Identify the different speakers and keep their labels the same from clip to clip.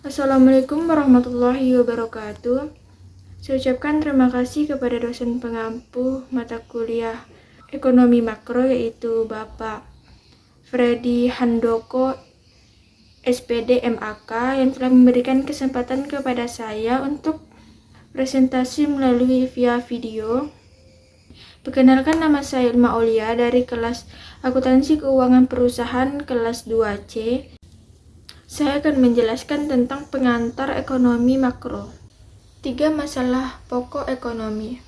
Speaker 1: Assalamualaikum warahmatullahi wabarakatuh. Saya ucapkan terima kasih kepada dosen pengampu mata kuliah Ekonomi Makro yaitu Bapak Freddy Handoko, SPD MAK, yang telah memberikan kesempatan kepada saya untuk presentasi melalui via video. Perkenalkan, nama saya Ilma Aulia dari kelas Akuntansi Keuangan Perusahaan kelas 2C. Saya akan menjelaskan tentang pengantar ekonomi makro. 3 masalah pokok ekonomi.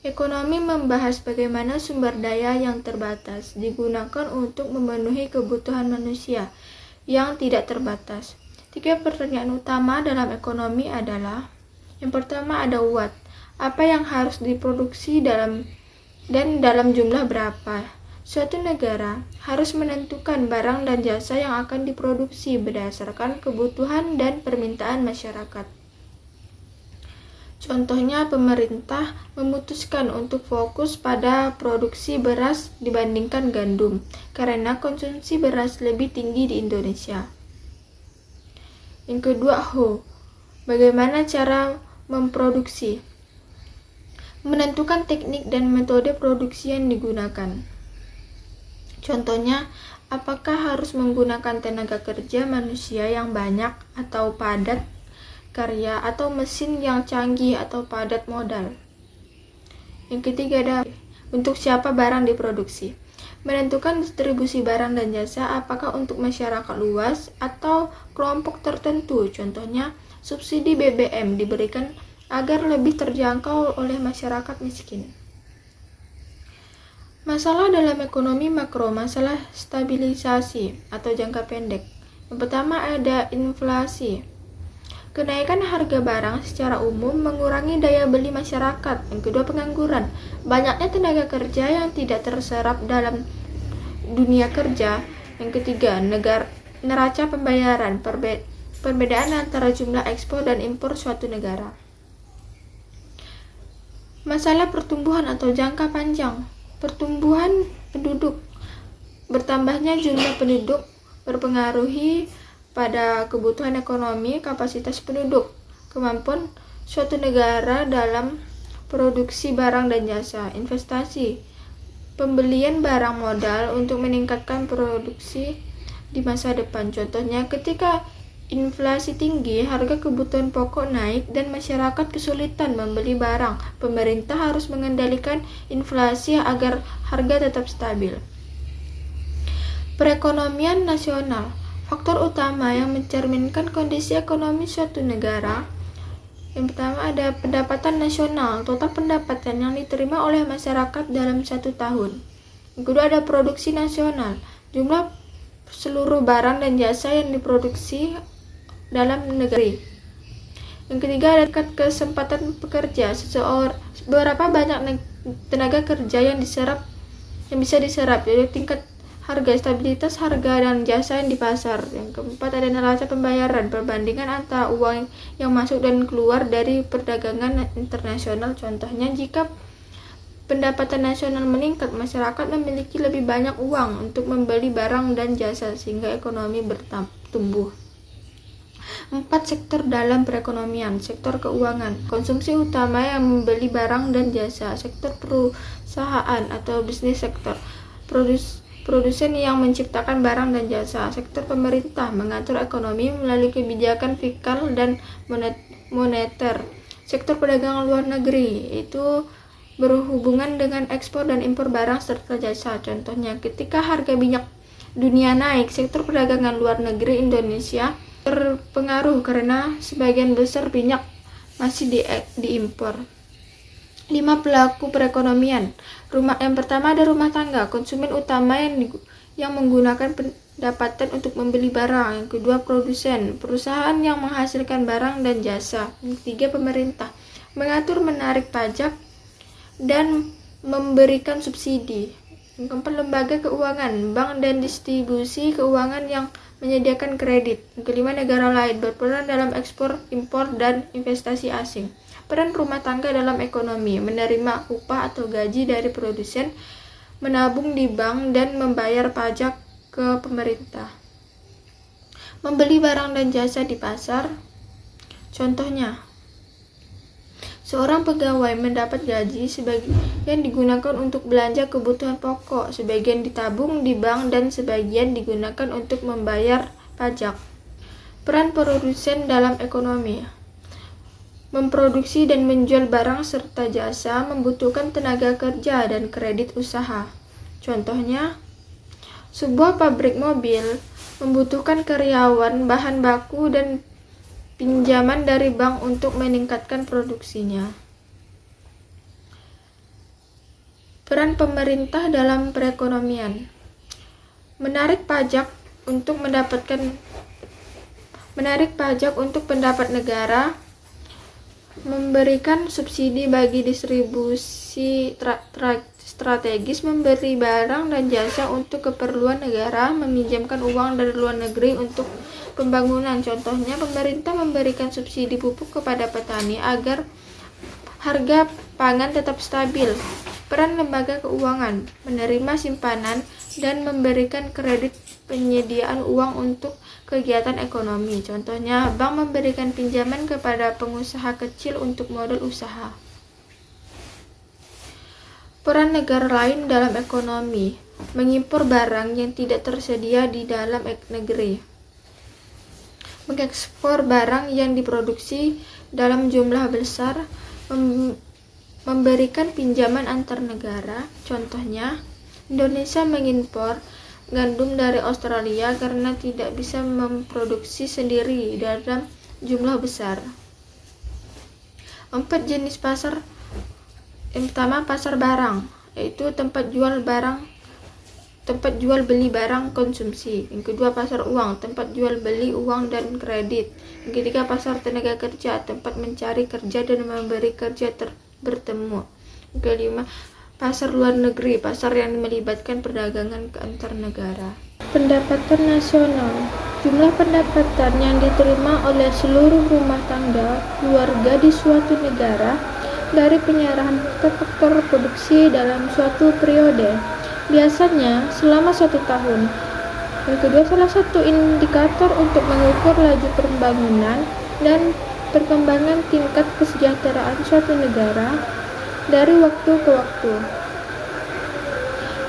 Speaker 1: Ekonomi membahas bagaimana sumber daya yang terbatas digunakan untuk memenuhi kebutuhan manusia yang tidak terbatas. 3 pertanyaan utama dalam ekonomi adalah: yang pertama ada what, apa yang harus diproduksi dalam jumlah berapa. Suatu negara harus menentukan barang dan jasa yang akan diproduksi berdasarkan kebutuhan dan permintaan masyarakat. Contohnya, pemerintah memutuskan untuk fokus pada produksi beras dibandingkan gandum karena konsumsi beras lebih tinggi di Indonesia. Yang kedua, how, bagaimana cara memproduksi. Menentukan teknik dan metode produksi yang digunakan. Contohnya, apakah harus menggunakan tenaga kerja manusia yang banyak atau padat karya, atau mesin yang canggih atau padat modal. Yang ketiga ada untuk siapa barang diproduksi. Menentukan distribusi barang dan jasa, apakah untuk masyarakat luas atau kelompok tertentu. Contohnya, subsidi BBM diberikan agar lebih terjangkau oleh masyarakat miskin. Masalah dalam ekonomi makro, masalah stabilisasi atau jangka pendek. Yang pertama ada inflasi. Kenaikan harga barang secara umum mengurangi daya beli masyarakat. Yang kedua, pengangguran. Banyaknya tenaga kerja yang tidak terserap dalam dunia kerja. Yang ketiga, neraca pembayaran. Perbedaan antara jumlah ekspor dan impor suatu negara. Masalah pertumbuhan atau jangka panjang. Pertumbuhan penduduk. Bertambahnya jumlah penduduk berpengaruhi pada kebutuhan ekonomi, kapasitas penduduk, kemampuan suatu negara dalam produksi barang dan jasa. Investasi, pembelian barang modal untuk meningkatkan produksi di masa depan. Contohnya, ketika inflasi tinggi, harga kebutuhan pokok naik dan masyarakat kesulitan membeli barang. Pemerintah harus mengendalikan inflasi agar harga tetap stabil. Perekonomian nasional. Faktor utama yang mencerminkan kondisi ekonomi suatu negara. Yang pertama ada pendapatan nasional, total pendapatan yang diterima oleh masyarakat dalam 1 tahun. Yang kedua ada produksi nasional, jumlah seluruh barang dan jasa yang diproduksi dalam negeri. Yang ketiga ada kesempatan pekerja. Berapa banyak tenaga kerja yang bisa diserap, jadi tingkat harga, stabilitas harga dan jasa yang di pasar. Yang keempat ada neraca pembayaran, perbandingan antara uang yang masuk dan keluar dari perdagangan internasional. Contohnya, jika pendapatan nasional meningkat, masyarakat memiliki lebih banyak uang untuk membeli barang dan jasa sehingga ekonomi bertumbuh. 4 sektor dalam perekonomian. Sektor keuangan, konsumsi utama yang membeli barang dan jasa. Sektor perusahaan atau bisnis sektor, produsen yang menciptakan barang dan jasa. Sektor pemerintah, mengatur ekonomi melalui kebijakan fiskal dan moneter. Sektor perdagangan luar negeri, itu berhubungan dengan ekspor dan impor barang serta jasa. Contohnya, ketika harga minyak dunia naik, sektor perdagangan luar negeri Indonesia terpengaruh karena sebagian besar minyak masih diimpor. 5 pelaku perekonomian. Yang pertama ada rumah tangga, konsumen utama yang menggunakan pendapatan untuk membeli barang. Yang kedua produsen, perusahaan yang menghasilkan barang dan jasa. Yang ketiga pemerintah, mengatur menarik pajak dan memberikan subsidi. Yang keempat lembaga keuangan, bank dan distribusi keuangan yang menyediakan kredit. Yang kelima negara lain, berperan dalam ekspor, impor, dan investasi asing. Peran rumah tangga dalam ekonomi, menerima upah atau gaji dari produsen, menabung di bank, dan membayar pajak ke pemerintah. membeli barang dan jasa di pasar. Contohnya, seorang pegawai mendapat gaji, sebagian digunakan untuk belanja kebutuhan pokok, sebagian ditabung di bank, dan sebagian digunakan untuk membayar pajak. Peran produsen dalam ekonomi. Memproduksi dan menjual barang serta jasa membutuhkan tenaga kerja dan kredit usaha. Contohnya, sebuah pabrik mobil membutuhkan karyawan, bahan baku, dan pinjaman dari bank untuk meningkatkan produksinya. Peran pemerintah dalam perekonomian. Menarik pajak untuk pendapat negara, memberikan subsidi bagi distribusi strategis, memberi barang dan jasa untuk keperluan negara, meminjamkan uang dari luar negeri untuk pembangunan. Contohnya, pemerintah memberikan subsidi pupuk kepada petani agar harga pangan tetap stabil. Peran lembaga keuangan, menerima simpanan dan memberikan kredit penyediaan uang untuk kegiatan ekonomi. Contohnya, bank memberikan pinjaman kepada pengusaha kecil untuk modal usaha. Peran negara lain dalam ekonomi, mengimpor barang yang tidak tersedia di dalam negeri, mengekspor barang yang diproduksi dalam jumlah besar, memberikan pinjaman antar negara. Contohnya, Indonesia mengimpor gandum dari Australia karena tidak bisa memproduksi sendiri dalam jumlah besar. 4 jenis pasar. Yang pertama, pasar barang, yaitu tempat jual beli barang konsumsi. Yang kedua, pasar uang, tempat jual beli uang dan kredit. Yang ketiga, pasar tenaga kerja, tempat mencari kerja dan memberi kerja bertemu. Yang kelima, pasar luar negeri, pasar yang melibatkan perdagangan ke antar negara. Pendapatan nasional. Jumlah pendapatan yang diterima oleh seluruh rumah tangga keluarga di suatu negara dari penyerahan faktor produksi dalam suatu periode, biasanya selama 1 tahun. Yang kedua, salah satu indikator untuk mengukur laju pembangunan dan perkembangan tingkat kesejahteraan suatu negara dari waktu ke waktu.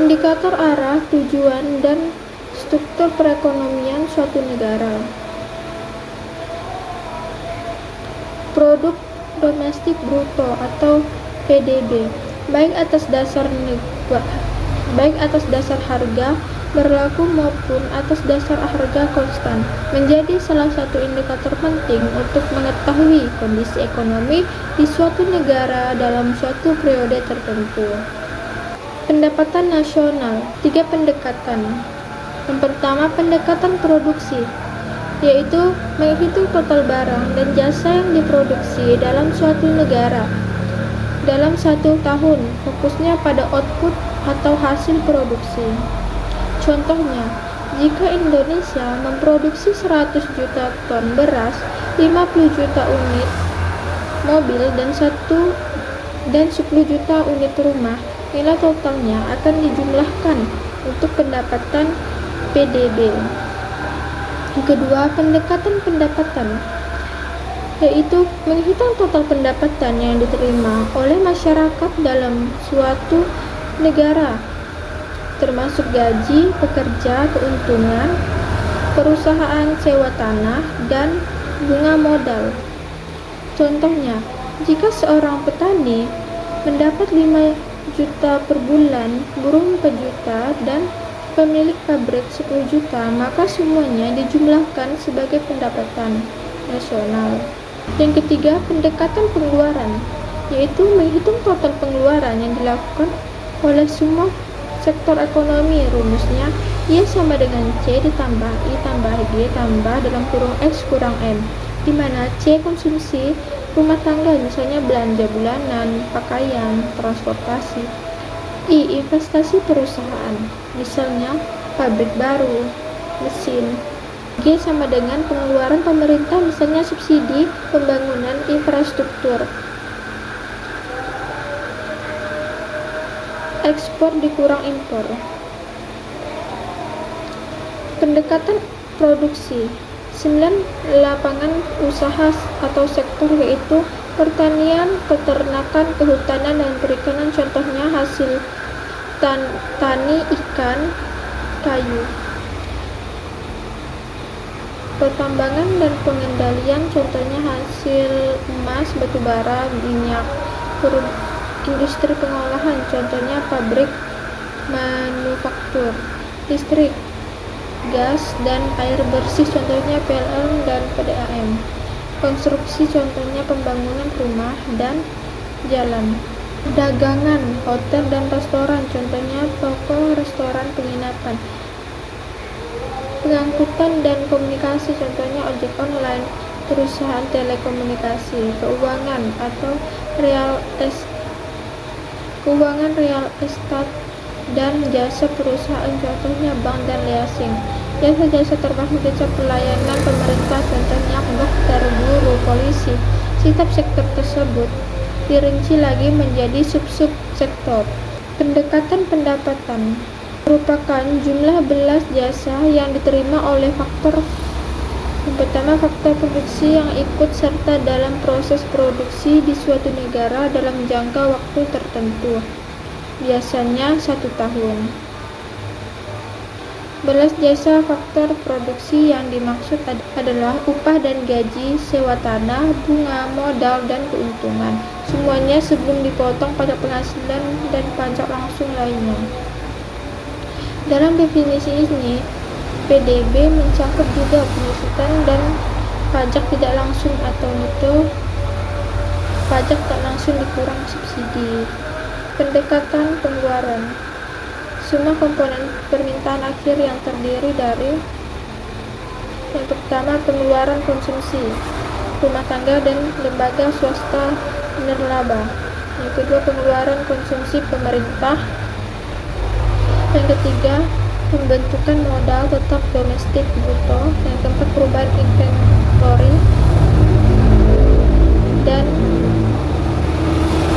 Speaker 1: Indikator arah, tujuan, dan struktur perekonomian suatu negara. Produk domestik bruto atau PDB, baik atas dasar harga berlaku maupun atas dasar harga konstan, menjadi salah satu indikator penting untuk mengetahui kondisi ekonomi di suatu negara dalam suatu periode tertentu. Pendapatan nasional, 3 pendekatan. Yang pertama, pendekatan produksi, yaitu menghitung total barang dan jasa yang diproduksi dalam suatu negara dalam 1 tahun, fokusnya pada output atau hasil produksi. Contohnya, jika Indonesia memproduksi 100 juta ton beras, 50 juta unit mobil, dan 10 juta unit rumah, nilai totalnya akan dijumlahkan untuk pendapatan PDB. Yang kedua, pendekatan pendapatan, yaitu menghitung total pendapatan yang diterima oleh masyarakat dalam suatu negara, termasuk gaji pekerja, keuntungan perusahaan, sewa tanah, dan bunga modal. Contohnya, jika seorang petani mendapat 5 juta per bulan, buruh 4 juta, dan pemilik pabrik 10 juta, maka semuanya dijumlahkan sebagai pendapatan nasional. Yang ketiga, pendekatan pengeluaran, yaitu menghitung total pengeluaran yang dilakukan oleh semua sektor ekonomi. Rumusnya, Y sama dengan C ditambah I tambah G tambah dalam kurung X kurang M, di mana C konsumsi rumah tangga, misalnya belanja bulanan, pakaian, transportasi. I investasi perusahaan, misalnya pabrik baru, mesin. G sama dengan pengeluaran pemerintah, misalnya subsidi pembangunan infrastruktur. Ekspor dikurang impor. Pendekatan produksi, 9 lapangan usaha atau sektor, yaitu pertanian, peternakan, kehutanan, dan perikanan, contohnya hasil tani ikan, kayu. Pertambangan dan pengendalian, contohnya hasil emas, batu bara, minyak. Industri pengolahan, contohnya pabrik manufaktur. Listrik, gas, dan air bersih, contohnya PLN dan PDAM. Konstruksi, contohnya pembangunan rumah dan jalan. Perdagangan, hotel dan restoran, contohnya toko, restoran, penginapan. Pengangkutan dan komunikasi, contohnya ojek online, perusahaan telekomunikasi. Keuangan atau real estate dan jasa perusahaan, contohnya bank dan leasing. Jasa-jasa termasuk jasa pelayanan pemerintah, contohnya dokter, guru, polisi. Setiap sektor tersebut dirinci lagi menjadi sub-sub sektor. Pendekatan pendapatan merupakan jumlah belas jasa yang diterima oleh faktor. Yang pertama, faktor produksi yang ikut serta dalam proses produksi di suatu negara dalam jangka waktu tertentu, biasanya 1 tahun. Belas jasa faktor produksi yang dimaksud adalah upah dan gaji, sewa tanah, bunga, modal, dan keuntungan. Semuanya sebelum dipotong pajak penghasilan dan pajak langsung lainnya. Dalam definisi ini, PDB mencakup juga penyusutan dan pajak tidak langsung atau neto, pajak tak langsung dikurang subsidi. Pendekatan pengeluaran, semua komponen permintaan akhir yang terdiri dari yang pertama, pengeluaran konsumsi rumah tangga dan lembaga swasta nirlaba. Yang kedua, pengeluaran konsumsi pemerintah. Yang ketiga, pembentukan modal tetap domestik bruto. Yang keempat, perubahan inventory. Dan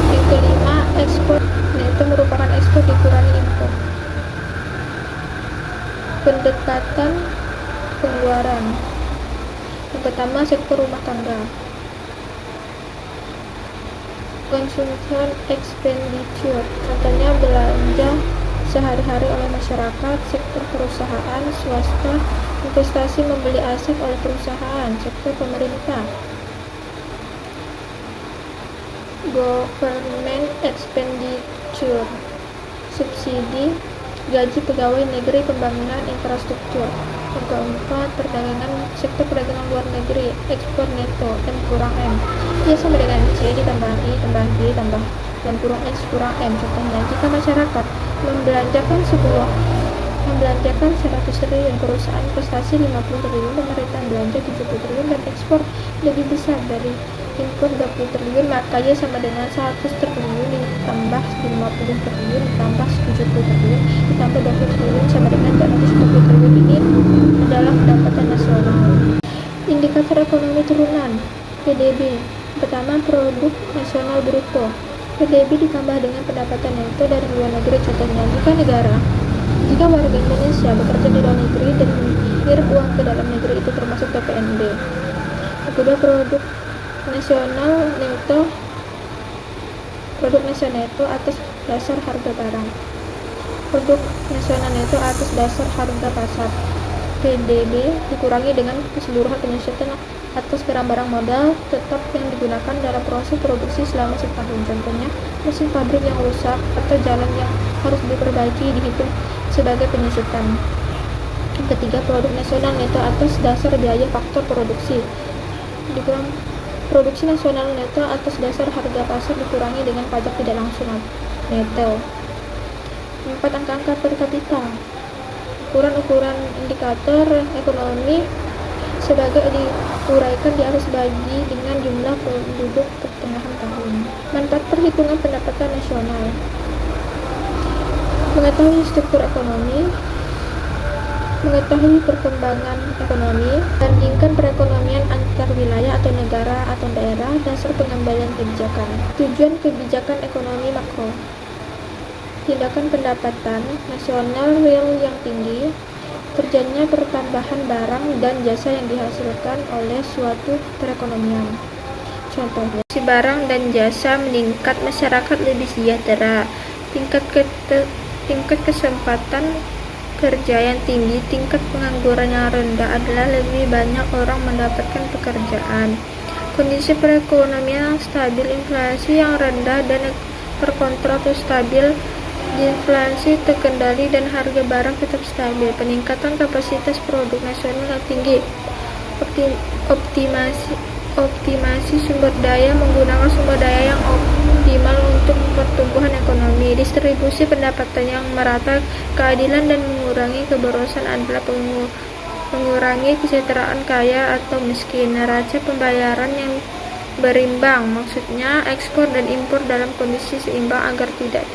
Speaker 1: yang kelima, ekspor, yaitu merupakan ekspor dikurangi impor. Pendekatan pengeluaran, yang pertama, sektor rumah tangga. Consumption expenditure, contohnya belanja sehari-hari oleh masyarakat. Sektor perusahaan swasta, investasi membeli aset oleh perusahaan. Sektor pemerintah, government expenditure, subsidi, gaji pegawai negeri, pembangunan infrastruktur. Yang keempat, perdagangan, sektor perdagangan luar negeri, ekspor neto, M kurang M. Ia sama dengan C ditambah I tambah D tambah dan kurang S kurang M. Contohnya, jika masyarakat membelanjakan 100 triliun, perusahaan investasi 50 triliun, pemerintah belanja 70 triliun, dan ekspor lebih besar dari impor 20 triliun, maka ia sama dengan 100 triliun ditambah 50 triliun ditambah 70 triliun ditambah 20 triliun sama dengan 220 triliun. Ini adalah pendapatan nasional. Indikator ekonomi turunan, PDB. Pertama, produk nasional bruto. PDB ditambah dengan pendapatan neto dari luar negeri. Contohnya, jika warga Indonesia bekerja di luar negeri dan mengirim uang ke dalam negeri, itu termasuk PPNB. Kedua, produk nasional neto atas dasar harga barang. Produk nasional neto atas dasar harga pasar, PDB, dikurangi dengan keseluruhan penyusutan atas barang-barang modal tetap yang digunakan dalam proses produksi selama setahun. Contohnya, mesin pabrik yang rusak atau jalan yang harus diperbaiki dihitung sebagai penyusutan. Ketiga, produk nasional neto atas dasar biaya faktor produksi, dikurang produksi nasional neto atas dasar harga pasar dikurangi dengan pajak tidak langsung neto. 4, angka-angka per kapita. Ukuran-ukuran indikator ekonomi sebagai diuraikan di atas bagi dengan jumlah penduduk pertengahan tahun. Manfaat perhitungan pendapatan nasional: mengetahui struktur ekonomi, mengetahui perkembangan ekonomi, bandingkan perekonomian antar wilayah atau negara atau daerah, dasar pengambilan kebijakan. Tujuan kebijakan ekonomi makro: tindakan pendapatan nasional real yang tinggi, terjadinya pertambahan barang dan jasa yang dihasilkan oleh suatu perekonomian. Contohnya, si barang dan jasa meningkat, masyarakat lebih sejahtera, tingkat kesempatan kerja yang tinggi, tingkat pengangguran yang rendah adalah lebih banyak orang mendapatkan pekerjaan. Kondisi perekonomian yang stabil, inflasi yang rendah dan terkontrol atau stabil, inflasi terkendali dan harga barang tetap stabil, peningkatan kapasitas produk nasional yang tinggi, optimasi sumber daya, menggunakan sumber daya yang optimal untuk pertumbuhan ekonomi, distribusi pendapatan yang merata, keadilan dan mengurangi keborosan adalah mengurangi kesejahteraan kaya atau miskin, neraca pembayaran yang berimbang, maksudnya ekspor dan impor dalam kondisi seimbang agar tidak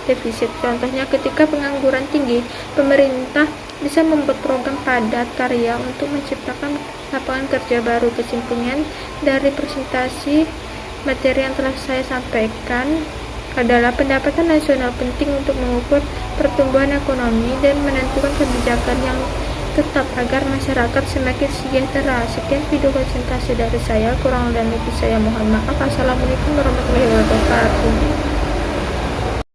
Speaker 1: defisit. Contohnya, ketika pengangguran tinggi, pemerintah bisa membuat program padat karya untuk menciptakan lapangan kerja baru. Kesimpulan dari presentasi materi yang telah saya sampaikan adalah pendapatan nasional penting untuk mengukur pertumbuhan ekonomi dan menentukan kebijakan yang tetap agar masyarakat semakin sejahtera. Sekian video presentasi dari saya, kurang dan lebih saya mohon maaf. Assalamualaikum warahmatullahi wabarakatuh.